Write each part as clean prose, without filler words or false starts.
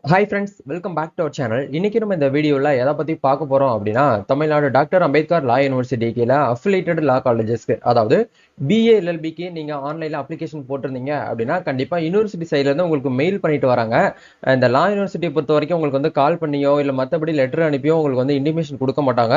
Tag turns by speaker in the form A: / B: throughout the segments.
A: Hi friends, welcome back to our channel. இன்னைக்கு நம்ம இந்த வீடியோல எதை பத்தி பார்க்க போறோம் அப்படின்னா தமிழ்நாடு டாக்டர் அம்பேத்கர் லா யூனிவர்சிட்டி கீழ அஃபிலியேட்டட் லா காலேஜஸ்க்கு அதாவது பிஏ எல்எல்பிக்கு நீங்க ஆன்லைன்ல அப்ளிகேஷன் போட்டிருந்தீங்க அப்படின்னா கண்டிப்பா யூனிவர்சிட்டி சைட்ல இருந்து உங்களுக்கு மெயில் பண்ணிட்டு வராங்க. இந்த லா யூனிவர்சிட்டியை பொறுத்த வரைக்கும் உங்களுக்கு வந்து கால் பண்ணியோ இல்ல மற்றபடி லெட்டர் அனுப்பியோ உங்களுக்கு வந்து இன்டிமேஷன் கொடுக்க மாட்டாங்க.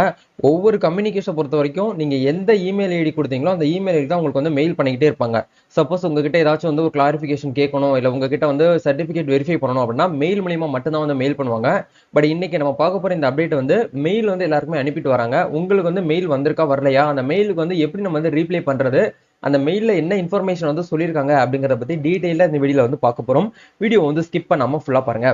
A: ஒவ்வொரு கம்யூனிகேஷன் பொறுத்த வரைக்கும் நீங்க எந்த இமெயில் ஐடி கொடுத்தீங்களோ அந்த இமெயில் ஐடி தான் உங்களுக்கு வந்து மெயில் பண்ணிக்கிட்டே இருப்பாங்க. சப்போஸ் உங்ககிட்ட ஏதாச்சும் வந்து ஒரு கிளாரிஃபிகேஷன் கேட்கணும் இல்ல உங்ககிட்ட வந்து சர்டிபிகேட் வெரிஃபை பண்ணணும் அப்படின்னா மெயில் மூலியமா மட்டும்தான் வந்து மெயில் பண்ணுவாங்க. பட் இன்னைக்கு நம்ம பார்க்க போற இந்த அப்டேட் வந்து மெயில் வந்து எல்லாருக்குமே அனுப்பிட்டு வராங்க. உங்களுக்கு வந்து மெயில் வந்திருக்கா வரலையா, அந்த மெயிலுக்கு வந்து எப்படி நம்ம வந்து ரீப்ளை பண்றது, அந்த மெயில்ல என்ன இன்ஃபர்மேஷன் வந்து சொல்லியிருக்காங்க அப்படிங்கறத பத்தி டீடைலா இந்த வீடியோல வந்து பார்க்க போறோம். வீடியோ வந்து ஸ்கிப் பண்ணாம ஃபுல்லா பாருங்க.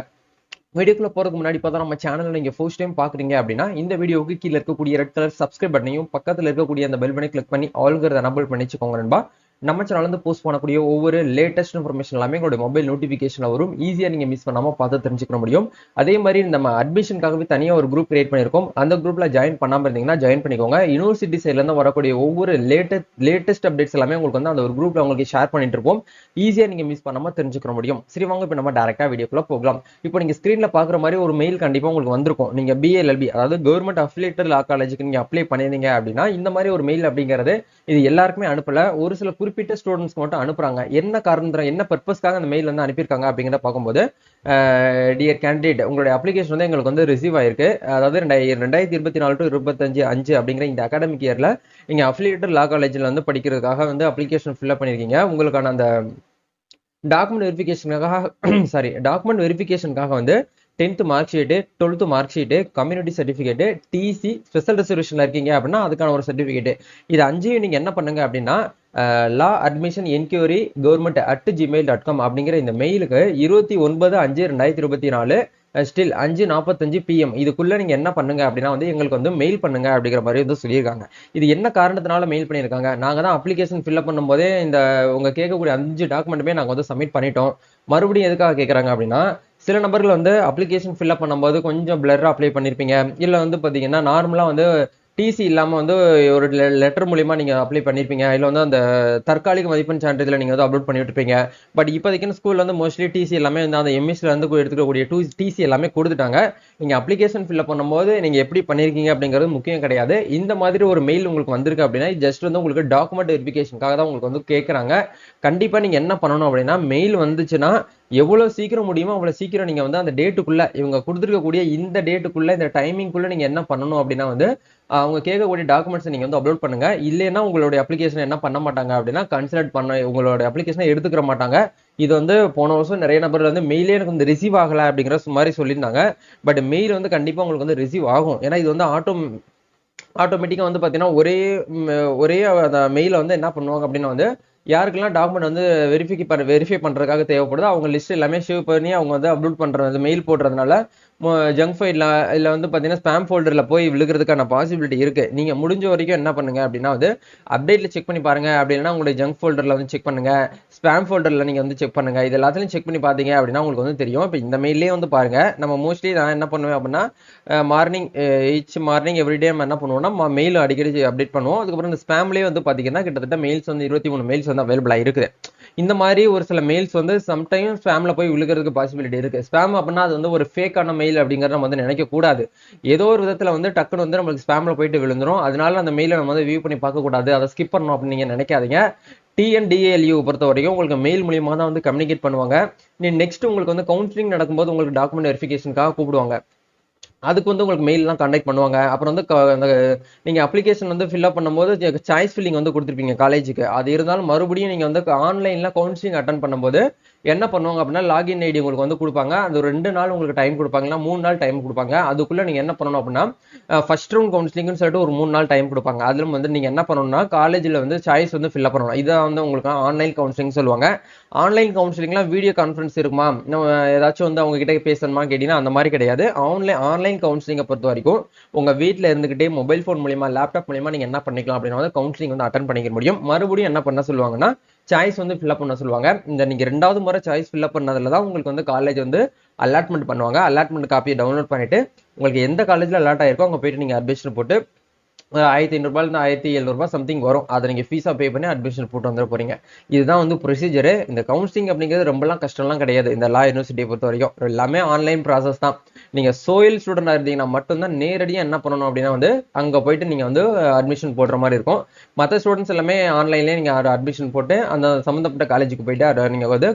A: வீடியோக்குள்ள போறதுக்கு முன்னாடி பார்த்தா நம்ம சேனல் நீங்க ஃபர்ஸ்ட் டைம் பாக்குறீங்க அப்படின்னா இந்த வீடியோவுக்கு கீழே இருக்கக்கூடிய ரெட் கலர் சப்ஸ்கிரைப் பட்டனையும் பக்கத்துல இருக்கக்கூடிய அந்த பெல் பட்டனை கிளிக் பண்ணி ஆல்ங்கிறத எனபிள் பண்ணி வச்சுக்கோங்க நண்பா. நம்ம சேனல் வந்து போஸ்ட் பண்ணக்கூடிய ஒவ்வொரு லேட்டஸ்ட் இன்ஃபர்மேஷன் எல்லாமே உங்களுடைய மொபைல் நோட்டிஃபிகேஷன்ல வரும். ஈஸியா நீங்க மிஸ் பண்ணாம பார்த்து தெரிஞ்சுக்க முடியும். அதே மாதிரி நம்ம அட்மிஷனுக்காகவே தனியா ஒரு குரூப் கிரியேட் பண்ணிருக்கோம். அந்த குரூப்ல ஜாயின் பண்ணாம இருந்தீங்கன்னா ஜாயின் பண்ணிக்கோங்க. யூனிவர்சிட்டி சைட்ல இருந்து வரக்கூடிய ஒவ்வொரு லேட்டஸ்ட் அப்டேட்ஸ் எல்லாமே உங்களுக்கு வந்து அந்த ஒரு குரூப்ல உங்களுக்கு ஷேர் பண்ணிட்டு இருப்போம். ஈஸியா நீங்க மிஸ் பண்ணாம தெரிஞ்சுக்க முடியும். சரி வாங்க இப்போ நம்ம டைரக்டா வீடியோக்குள்ள போகலாம். இப்போ நீங்க ஸ்கிரீன்ல பாக்குற மாதிரி ஒரு மெயில் கண்டிப்பா உங்களுக்கு வந்திருக்கும். நீங்க பிஎல்எல்பி அதாவது கவர்மெண்ட் அஃபிலியேட்டட் லா காலேஜுக்கு நீங்க அப்ளை பண்ணிருந்தீங்க அப்படின்னா இந்த மாதிரி ஒரு மெயில் அப்படிங்கிறது இது எல்லாருக்குமே அனுப்பல. ஒரு சில குறிப்பிட்ட ஸ்டூடெண்ட்ஸ்க்கு மட்டும் அனுப்புறாங்க. என்ன காரணம் என்ன பர்பஸ்க்காக அந்த மெயில் வந்து அனுப்பியிருக்காங்க அப்படிங்கிறத பார்க்கும்போது டியர் கேண்டிடேட் உங்களுடைய அப்ளிகேஷன் வந்து எங்களுக்கு வந்து ரிசீவ் ஆயிருக்கு. அதாவது 2024 to 25 அப்படிங்கிற இந்த அகாடமிக் இயர்ல நீங்க அஃபிலியேட்டட் லா காலேஜ்ல வந்து படிக்கிறதுக்காக வந்து அப்ளிகேஷன் ஃபில்அப் பண்ணிருக்கீங்க. உங்களுக்கான அந்த டாக்குமெண்ட் வெரிஃபிகேஷனுக்காக வந்து 10th mark sheet, 12th mark sheet, community certificate, TC, special ரிசர்வேஷன்ல இருக்கீங்க அப்படின்னா அதுக்கான ஒரு சர்டிஃபிகேட். இது அஞ்சையும் நீங்க என்ன பண்ணுங்க அப்படின்னா லா அட்மிஷன் என்கொயரி government@gmail.com அப்படிங்கிற இந்த மெயிலுக்கு 29/5/2024 ஸ்டில் 5:45 PM இதுக்குள்ள நீங்க என்ன பண்ணுங்க அப்படின்னா வந்து எங்களுக்கு வந்து மெயில் பண்ணுங்க அப்படிங்கிற மாதிரி வந்து சொல்லியிருக்காங்க. இது என்ன காரணத்தினால மெயில் பண்ணியிருக்காங்க, நாங்க தான் அப்ளிகேஷன் ஃபில்அப் பண்ணும்போதே இந்த உங்க கேட்கக்கூடிய 5 டாக்குமெண்ட்டுமே நாங்க வந்து சப்மிட் பண்ணிட்டோம். மறுபடியும் எதுக்காக கேட்கறாங்க அப்படின்னா சில நபர்கள் வந்து அப்ளிகேஷன் ஃபில்அப் பண்ணும்போது கொஞ்சம் பிளர்ரா அப்ளை பண்ணிருப்பீங்க. இல்ல வந்து பாத்தீங்கன்னா நார்மலா வந்து டிசி இல்லாம வந்து ஒரு லெட்டர் மூலியமா நீங்க அப்ளை பண்ணிருப்பீங்க. இல்ல வந்து அந்த தற்காலிக மதிப்பெண் சான்றிதழை நீங்க வந்து அப்லோட் பண்ணி விட்டுருப்பீங்க. பட் இப்போதைக்கு ஸ்கூல்ல வந்து மோஸ்ட்லி டிசி எல்லாமே வந்து அந்த எம்எஸ்ல இருந்து எடுத்துக்கக்கூடிய டிசி எல்லாமே கொடுத்துட்டாங்க. நீங்க அப்ளிகேஷன் ஃபில்அப் பண்ணும்போது நீங்க எப்படி பண்ணிருக்கீங்க அப்படிங்கிறது முக்கியம் கிடையாது. இந்த மாதிரி ஒரு மெயில் உங்களுக்கு வந்திருக்கு அப்படின்னா ஜஸ்ட் வந்து உங்களுக்கு டாக்குமெண்ட் வெரிஃபிகேஷனுக்காக தான் உங்களுக்கு வந்து கேட்கறாங்க. கண்டிப்பா நீங்க என்ன பண்ணணும் அப்படின்னா மெயில் வந்துச்சுன்னா எவ்வளவு சீக்கிரம் முடியுமோ அவ்வளவு சீக்கிரம் நீங்க வந்து அந்த டேட்டுக்குள்ள இவங்க கொடுத்துருக்கக்கூடிய இந்த டேட்டுக்குள்ள இந்த டைமிங்குள்ள நீங்க என்ன பண்ணணும் அப்படின்னா வந்து அவங்க கேட்கக்கூடிய டாக்குமெண்ட்ஸ் நீங்க வந்து அப்லோட் பண்ணுங்க. இல்லைன்னா உங்களுடைய அப்ளிகேஷன் என்ன பண்ண மாட்டாங்க அப்படின்னா கன்சிடர் பண்ண உங்களுடைய அப்ளிகேஷனை எடுத்துக்கிற மாட்டாங்க. இது வந்து போன வருஷம் நிறைய நபர்கள் வந்து மெயிலே எனக்கு வந்து ரிசீவ் ஆகல அப்படிங்கிற மாதிரி சொல்லியிருந்தாங்க. பட் மெயில் வந்து கண்டிப்பா உங்களுக்கு வந்து ரிசீவ் ஆகும். ஏன்னா இது வந்து ஆட்டோமேட்டிக்கா வந்து பாத்தீங்கன்னா ஒரே அந்த மெயில வந்து என்ன பண்ணுவாங்க அப்படின்னா வந்து யாருக்கெல்லாம் டாக்குமெண்ட் வந்து வெரிஃபை பண்றதுக்காக தேவைப்படுதோ அவங்க லிஸ்ட் எல்லாமே சேவ் பண்ணி அவங்க வந்து அப்லோட் பண்றது மெயில் போடுறதுனால ஜங்க் ஃபைல்ல இல்ல வந்து பாத்தீங்கன்னா ஸ்பாம் ஃபோல்டர்ல போய் விழுகிறதுக்கான பாசிபிலிட்டி இருக்கு. நீங்க முடிஞ்ச வரைக்கும் என்ன பண்ணுங்க அப்படின்னா வந்து அப்டேட்ல செக் பண்ணி பாருங்க. அப்படின்னா உங்களுடைய ஜங்க் ஃபோல்டர்ல வந்து செக் பண்ணுங்க, ஸ்பாம் ஃபோல்டர்ல நீங்க வந்து செக் பண்ணுங்க. இது எல்லாத்தையும் செக் பண்ணி பாத்தீங்க அப்படின்னா உங்களுக்கு வந்து தெரியும். இப்போ இந்த மெயிலே வந்து பாருங்க, நம்ம மோஸ்ட்லி நான் என்ன பண்ணுவேன் அப்படின்னா மார்னிங் எவ்ரிடே நம்ம என்ன பண்ணுவோம்னா மெயில் அடிக்கடி அப்டேட் பண்ணுவோம். அதுக்கப்புறம் இந்த ஸ்பாம்லேயே வந்து பாத்தீங்கன்னா கிட்டத்தட்ட மெயில்ஸ் வந்து 23 மெயில்ஸ் வந்து அவைலபிளா இருக்குது. இந்த மாதிரி ஒரு சில மெயில்ஸ் வந்து சம்டைம் ஸ்பாம்ல போய் விழுகிறதுக்கு பாசிபிலிட்டி இருக்கு. ஸ்பாம் அப்படின்னா அது வந்து ஒரு ஃபேக்கான மெயில் அப்படிங்கறத நம்ம வந்து நினைக்க கூடாது. ஏதோ ஒரு விதத்துல வந்து டக்குன்னு வந்து நம்மளுக்கு ஸ்பாம்ல போயிட்டு விழுந்துரும். அதனால அந்த மெயிலை நம்ம வந்து வியூ பண்ணி பார்க்க கூடாது, அதை ஸ்கிப் பண்ணணும் அப்படின்னு நீங்க நினைக்காதீங்க. டிஎன்டிஏஎல்யூ பொறுத்த வரைக்கும் உங்களுக்கு மெயில் மூலியமா தான் வந்து கம்யூனிகேட் பண்ணுவாங்க. நெக்ஸ்ட் உங்களுக்கு வந்து கவுன்சிலிங் நடக்கும்போது உங்களுக்கு டாக்குமெண்ட் வெரிஃபிகேஷனுக்காக கூப்பிடுவாங்க. அதுக்கு வந்து உங்களுக்கு மெயில் எல்லாம் கான்டாக்ட் பண்ணுவாங்க. அப்புறம் வந்து நீங்க அப்ளிகேஷன் வந்து ஃபில்அப் பண்ணும்போது சாய்ஸ் ஃபில்லிங் வந்து கொடுத்துருப்பீங்க காலேஜுக்கு. அது இருந்தாலும் மறுபடியும் நீங்க வந்து ஆன்லைன்ல கவுன்சிலிங் அட்டன் பண்ணும்போது என்ன பண்ணுவாங்க அப்படின்னா லாகின் ஐடி உங்களுக்கு வந்து கொடுப்பாங்க. அது 2 நாள் உங்களுக்கு டைம் கொடுப்பாங்கன்னா 3 நாள் டைம் கொடுப்பாங்க. அதுக்குள்ள நீங்க என்ன பண்ணணும் அப்படின்னா ஃபர்ஸ்ட் ரவுண்ட் கவுன்சிலிங்னு சொல்லிட்டு ஒரு 3 நாள் டைம் கொடுப்பாங்க. அதுல வந்து நீங்க என்ன பண்ணணும்னா காலேஜ்ல வந்து சாய்ஸ் வந்து ஃபில்அப் பண்ணணும். இதான் வந்து உங்களுக்கு ஆன்லைன் கவுன்சிலிங் சொல்லுவாங்க. ஆன்லைன் கவுன்சிலிங்லாம் வீடியோ கான்ஃபரன்ஸ் இருக்குமா, ஏதாச்சும் வந்து அவங்க கிட்ட பேசணுமா கேட்டீங்கன்னா அந்த மாதிரி கிடையாது. ஆன்லைன் கவுன்சிலிங்கை பொறுத்த வரைக்கும் உங்க வீட்டில் இருந்துகிட்டே மொபைல் ஃபோன் மூலியமா லேப்டாப் மூலியமா நீங்க என்ன பண்ணிக்கலாம் அப்படின்னா வந்து கவுன்சிலிங் வந்து அட்டன் பண்ணிக்க முடியும். மறுபடியும் என்ன பண்ண சொல்லுவாங்கன்னா சாய்ஸ் வந்து ஃபில்அப் பண்ண சொல்லுவாங்க. இந்த நீங்க 2வது முறை சாய்ஸ் ஃபில்அப் பண்ணதுல தான் உங்களுக்கு வந்து காலேஜ் வந்து அலாட்மெண்ட் பண்ணுவாங்க. அலாட்மெண்ட் காப்பியை டவுன்லோட் பண்ணிட்டு உங்களுக்கு எந்த காலேஜ்ல அலாட் ஆயிருக்கோ அங்க போயிட்டு நீங்க அட்மிஷன் போட்டு 1500 1700 சம்திங் வரும். அதை நீங்க ஃபீஸா பே பண்ணி அட்மிஷன் போட்டு வந்துட போறீங்க. இதுதான் வந்து ப்ரொசீஜர். இந்த கவுன்சிலிங் அப்படிங்கிறது ரொம்பலாம் கஷ்டம்லாம் கிடையாது. இந்த லா யூனிவர்சிட்டியை பொறுத்த வரைக்கும் எல்லாமே ஆன்லைன் ப்ராசஸ் தான். நீங்க சோயில் ஸ்டூடெண்டா இருந்தீங்கன்னா மட்டும்தான் நேரடியாக என்ன பண்ணணும் அப்படின்னா வந்து அங்க போயிட்டு நீங்க வந்து அட்மிஷன் போடுற மாதிரி இருக்கும். மற்ற ஸ்டூடெண்ட்ஸ் எல்லாமே ஆன்லைன்லேயே நீங்க அட்மிஷன் போட்டு அந்த சம்மந்தப்பட்ட காலேஜுக்கு போயிட்டு நீங்க வந்து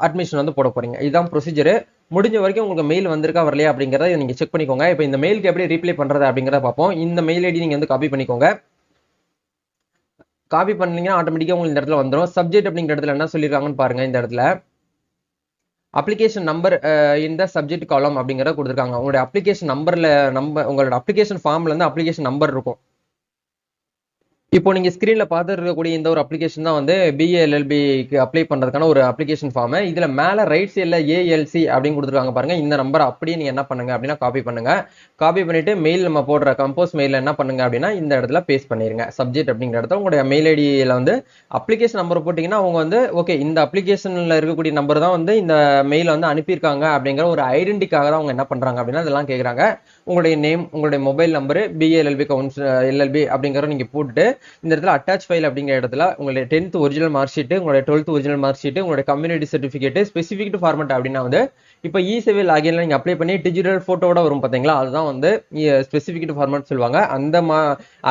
A: அட்மிஷன் வந்து போட போறீங்க. இதுதான் ப்ரொசீஜர். முடிஞ்ச வரைக்கும் உங்களுக்கு மெயில் வந்திருக்கா வரலையா அப்படிங்கிறத நீங்க செக் பண்ணிக்கோங்க. இப்போ இந்த மெயிலுக்கு எப்படி ரீப்ளை பண்றது அப்படிங்கிறத பார்ப்போம். இந்த மெயில் ஐடி நீங்க வந்து காப்பி பண்ணிக்கோங்க. காப்பி பண்ணீங்கன்னா ஆட்டோமேட்டிக்கா உங்களுக்கு இந்த இடத்துல வந்துடும். சப்ஜெக்ட் அப்படிங்கிற இடத்துல என்ன சொல்லியிருக்காங்கன்னு பாருங்க. இந்த இடத்துல அப்ளிகேஷன் நம்பர் இந்த சப்ஜெக்ட் காலம் அப்படிங்கிறத கொடுத்துருக்காங்க. உங்களுடைய அப்ளிகேஷன் நம்பர்ல உங்களோட அப்ளிகேஷன் ஃபார்ம்ல இருந்து அப்ளிகேஷன் நம்பர் இருக்கும். இப்போ நீங்க ஸ்கிரீன்ல பார்த்துட்டு இருக்கக்கூடிய இந்த ஒரு அப்ளிகேஷன் தான் வந்து பிஏ எல்எல்பிக்கு அப்ளை பண்றதுக்கான ஒரு அப்ளிகேஷன் ஃபார்ம். இதுல மேல ரைட் சைட்ல ஏஎல்சி அப்படின்னு கொடுத்துருக்காங்க பாருங்க. இந்த நம்பர் அப்படியே நீங்க என்ன பண்ணுங்க அப்படின்னா காப்பி பண்ணுங்க. காப்பி பண்ணிட்டு மெயில் நம்ம போடுற கம்போஸ் மெயில என்ன பண்ணுங்க அப்படின்னா இந்த இடத்துல பேஸ்ட் பண்ணிருங்க. சப்ஜெக்ட் அப்படிங்கிற இடத்துல உங்களுடைய மெயில் ஐடியில வந்து அப்ளிகேஷன் நம்பர் போட்டீங்கன்னா அவங்க வந்து ஓகே இந்த அப்ளிகேஷன்ல இருக்கக்கூடிய நம்பர் தான் வந்து இந்த மெயில் வந்து அனுப்பியிருக்காங்க அப்படிங்கிற ஒரு ஐடென்டிக்காக தான் அவங்க என்ன பண்றாங்க அப்படின்னா இதெல்லாம் கேட்குறாங்க. உங்களுடைய நேம், உங்களுடைய mobile number, BA LLB LLB அப்படிங்கிற நீங்க போட்டுட்டு இந்த இடத்துல அட்டாச் ஃபைல் அப்படிங்கிற இடத்துல உங்களுடைய 10th ஒரிஜினல் மார்க் ஷீட், உங்களுடைய 12th ஒரிஜினல் மார்க் ஷீட், உங்களுடைய கம்யூனிட்டி சர்டிஃபிகேட், ஸ்பெசிஃபிக் ஃபார்மட் அப்படின்னா வந்து இப்போ இ-சேவை லாகின்ல நீங்க அப்ளை பண்ணி டிஜிட்டல் போட்டோட வரும் பாத்தீங்களா, அதுதான் வந்து ஸ்பெசிஃபிக் ஃபார்மட் சொல்லுவாங்க.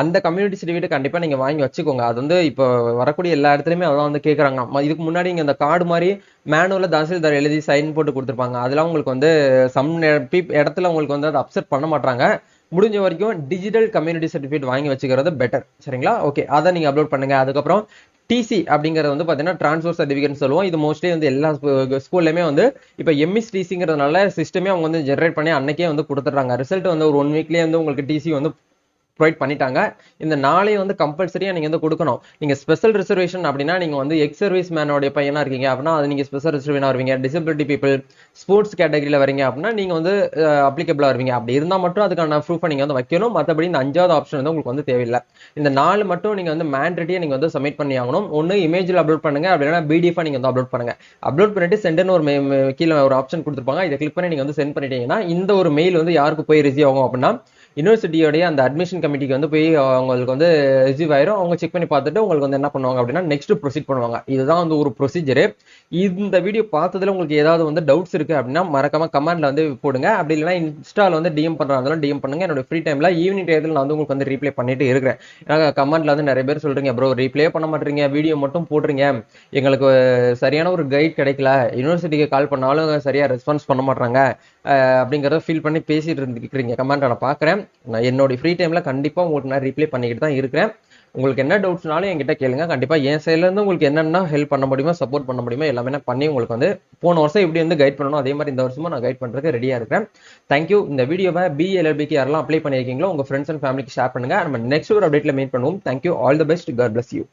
A: அந்த கம்யூனிட்டி சர்டிஃபிகேட் கண்டிப்பா நீங்க வாங்கி வச்சுக்கோங்க. அது வந்து இப்போ வரக்கூடிய எல்லா இடத்துலயுமே அதான் வந்து கேட்கறாங்க. இதுக்கு முன்னாடி இங்க அந்த கார்டு மாதிரி மேனுவல தாசில்தார் எழுதி சைன் போட்டு கொடுத்துருப்பாங்க. அதெல்லாம் உங்களுக்கு வந்து இடத்துல உங்களுக்கு வந்து அதை அப்செட் பண்ண மாட்டாங்க. முடிஞ்ச வரைக்கும் டிஜிட்டல் கம்யூனிட்டி சர்டிஃபிகேட் வாங்கி வச்சுக்கிறது பெட்டர். சரிங்களா? ஓகே, அதை நீங்க அப்லோட் பண்ணுங்க. அதுக்கப்புறம் டிசி அப்படிங்கிறது வந்து பாத்தீங்கன்னா டிரான்ஸ்ஃபர் சர்டிஃபிகேட் சொல்லுவோம். இது மோஸ்ட்லி வந்து எல்லா ஸ்கூல்லையுமே வந்து இப்போ எம்இஸ் டிசிங்கிறதுனால சிஸ்டமே அவங்க வந்து ஜென்ரேட் பண்ணி அன்னைக்கே வந்து கொடுத்துட்றாங்க. ரிசல்ட் வந்து ஒரு 1 வீக்லேயே வந்து உங்களுக்கு டிசி வந்து ப்ரொவைட் பண்ணிட்டாங்க. இந்த நாளையும் வந்து கம்பல்சரியா நீங்க வந்து கொடுக்கணும். நீங்க ஸ்பெஷல் ரிசர்வேஷன் அப்படின்னா நீங்க வந்து எக்ஸ் சர்வீஸ் மேனோட பையனா இருக்கீங்க அப்படின்னா அது நீங்க ஸ்பெஷல் ரிசர்வேஷனா வருவீங்க. டிசபிலிட்டி பீப்புள், ஸ்போர்ட்ஸ் கேட்டகரியில வரீங்க அப்படின்னா நீங்க வந்து அப்ளிகபிளா வருவீங்க. அப்படி இருந்தா மட்டும் அதுக்கான ப்ரூஃபை நீங்க வந்து வைக்கணும். மற்றபடி இந்த 5வது ஆப்ஷன் வந்து உங்களுக்கு வந்து தேவையில்லை. இந்த 4 மட்டும் நீங்க வந்து மேண்டேட்டரியா நீங்க வந்து சப்மிட் பண்ணி ஆகணும். ஒன்னு இமேஜ்ல அப்லோட் பண்ணுங்க, அப்படின்னா பிடிஎஃப் நீங்க வந்து அப்லோட் பண்ணுங்க. அப்லோட் பண்ணிட்டு சென்ட்னு ஒரு கீழே ஒரு ஆப்ஷன் கொடுத்துருப்பாங்க. இதை கிளிக் பண்ணி நீங்க வந்து சென்ட் பண்ணிட்டீங்கன்னா இந்த ஒரு மெயில் வந்து யாருக்கு போய் ரிசீவ் ஆகும் அப்படின்னா யூனிவர்சிட்டியோடைய அந்த அட்மிஷன் கமிட்டிக்கு வந்து போய் அவங்களுக்கு வந்து ரிசீவ் ஆயிரும். அவங்க செக் பண்ணி பார்த்துட்டு உங்களுக்கு வந்து என்ன பண்ணுவாங்க அப்படின்னா நெக்ஸ்ட் ப்ரொசீட் பண்ணுவாங்க. இதுதான் வந்து ஒரு ப்ரொசீஜர். இந்த வீடியோ பார்த்ததுல உங்களுக்கு ஏதாவது வந்து டவுட்ஸ் இருக்கு அப்படின்னா மறக்காம கமெண்ட்ல வந்து போடுங்க. அப்படி இல்லைன்னா இன்ஸ்டால வந்து டிஎம் பண்றாங்க, டிஎம் பண்ணுங்க. என்னோட ஃப்ரீ டைம்ல ஈவினிங் டயத்துல நான் வந்து உங்களுக்கு வந்து ரீப்ளே பண்ணிட்டு இருக்கிறேன். ஏன்னா கமெண்ட்ல வந்து நிறைய பேர் சொல்றீங்க ப்ரோ ரீப்ளே பண்ண மாட்டீங்க, வீடியோ மட்டும் போடுறீங்க, எங்களுக்கு சரியான ஒரு கைட் கிடைக்கல, யூனிவர்சிட்டிக்கு கால் பண்ணாலும் சரியா ரெஸ்பான்ஸ் பண்ண மாட்டாங்க அப்படிங்கிறத ஃபீல் பண்ணி பேசிட்டு இருந்துக்கிறீங்க. கமெண்ட் நான் பார்க்குறேன். நான் என்னோட ஃப்ரீ டைம்ல கண்டிப்பா உங்களுக்கு நான் ரீப்ளே பண்ணிக்கிட்டு தான் இருக்கிறேன். உங்களுக்கு என்ன டவுட்ஸ்னாலும் என்கிட்ட கேளுங்க. கண்டிப்பா என் சைட்ல இருந்து உங்களுக்கு என்னென்ன ஹெல்ப் பண்ண முடியுமோ, சப்போர்ட் பண்ண முடியுமோ எல்லாமே நான் பண்ணி உங்களுக்கு வந்து போன வருஷம் எப்படி வந்து கைட் பண்ணணும் அதே மாதிரி இந்த வருஷமும் நான் கைட் பண்றதுக்கு ரெடியா இருக்கேன். தேங்க்யூ. இந்த வீடியோவை பிஎல்எல்பிக்கு யாரெல்லாம் அப்ளை பண்ணியிருக்கீங்களோ உங்க ஃப்ரெண்ட்ஸ் அண்ட் ஃபேமிலிக்கு ஷேர் பண்ணுங்க. நம்ம நெக்ஸ்ட் ஒரு அப்டேட்ல மீட் பண்ணுவோம். Thank you. All the best. God bless you.